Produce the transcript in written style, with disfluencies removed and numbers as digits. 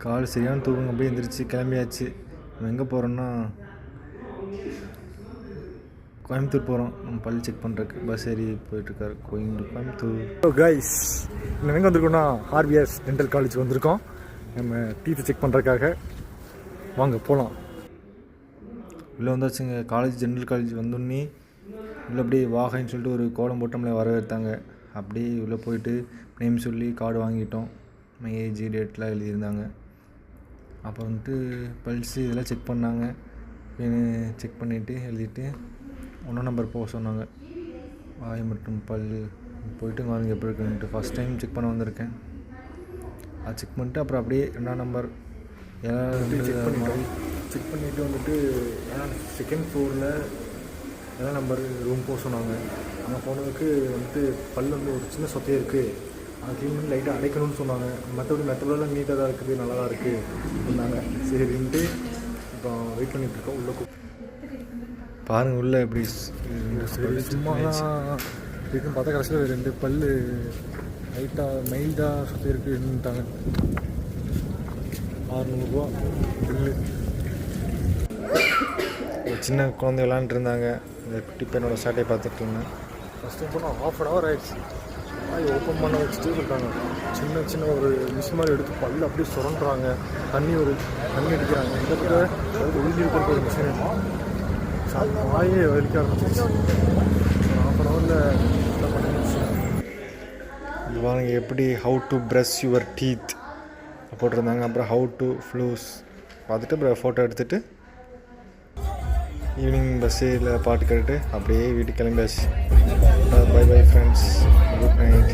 கால் சரியான தூக்கம் அப்படியே எந்திரிச்சு கிளம்பியாச்சு. நம்ம எங்கே போகிறோன்னா கோயம்புத்தூர் போகிறோம். நம்ம பல் செக் பண்ணுறதுக்கு பஸ் ஏறி போயிட்டுருக்காரு கோயம்புத்தூர். கைஸ் நம்ம எங்கே வந்திருக்கோம்னா ஆர்பிஎஸ் டென்டல் காலேஜ் வந்திருக்கோம். நம்ம டீத்தை செக் பண்ணுறதுக்காக. வாங்க போகலாம். உள்ளே வந்தாச்சுங்க. காலேஜ் ஜென்ரல் காலேஜ் வந்தோடனே உள்ளே அப்படியே வாகைன்னு சொல்லிட்டு ஒரு கோலம் போட்டு நம்மளை வரவேற்றாங்க. அப்படியே உள்ளே போயிட்டு நேம் சொல்லி கார்டு வாங்கிட்டோம். நம்ம ஏஜ் டேட்லாம் எழுதியிருந்தாங்க. அப்புறம் வந்துட்டு பல்ஸு இதெல்லாம் செக் பண்ணாங்க. செக் பண்ணிவிட்டு எழுதிட்டு 1 நம்பர் போக சொன்னாங்க. வாய் மற்றும் பல் போயிட்டு வாங்க எப்படி இருக்குன்ட்டு ஃபஸ்ட் டைம் செக் பண்ண வந்திருக்கேன். அது செக் பண்ணிட்டு அப்புறம் அப்படியே 2ஆம் நம்பர் செக் பண்ணிவிட்டு வந்துட்டு செகண்ட் ஃப்ளோரில் 7ஆம் நம்பர் ரூம் போக சொன்னாங்க. அங்கே போனதுக்கு வந்துட்டு பல் வந்து ஒரு சின்ன சொத்தையே இருக்குது, அதை க்ளீன் பண்ணி லைட்டாக அடைக்கணும்னு சொன்னாங்க. மற்றபடிலாம் நீட்டாக தான் இருக்குது, நல்லா தான் இருக்குது சொன்னாங்க. சரின்ட்டு இப்போ வெயிட் பண்ணிகிட்ருக்கோம். உள்ளே பாருங்கள் உள்ளே எப்படி சும்மா இருக்குன்னு பார்த்தா கடைசியில் 2 பல் லைட்டாக மைல்டாக சுற்றி இருக்குன்னுட்டாங்க. 600 ரூபா பில்லு. ஒரு சின்ன குழந்தை விளாண்டுருந்தாங்க. இந்த குட்டி பையனோட சாட்டையை பார்த்துட்டு இருந்தேன். ஃபஸ்ட் டைம் போனால் 1/2 hour ஆகிடுச்சு. வாய் ஓப்பன் பண்ண வச்சுட்டு இருக்காங்க. சின்ன ஒரு மிஸ் மாதிரி எடுத்து பல் அப்படியே சுரண்டுறாங்க. தண்ணி அடிக்கிறாங்க. இந்த பக்கம் உறுதி இருக்கிற ஒரு மிஷின் வாயே வலிக்க ஆரம்பிச்சிச்சு. 1/2 hourல என்ன பண்ணிடுச்சு. இது பாருங்க எப்படி how to brush your teeth போட்டிருந்தாங்க. அப்புறம் ஹவு டு ஃப்ளூஸ் பார்த்துட்டு அப்புறம் ஃபோட்டோ எடுத்துகிட்டு ஈவினிங் பஸ்ஸில் பாட்டு கேட்டுட்டு அப்படியே வீட்டுக்கு கிளம்பியாச்சு. Bye bye friends, good night.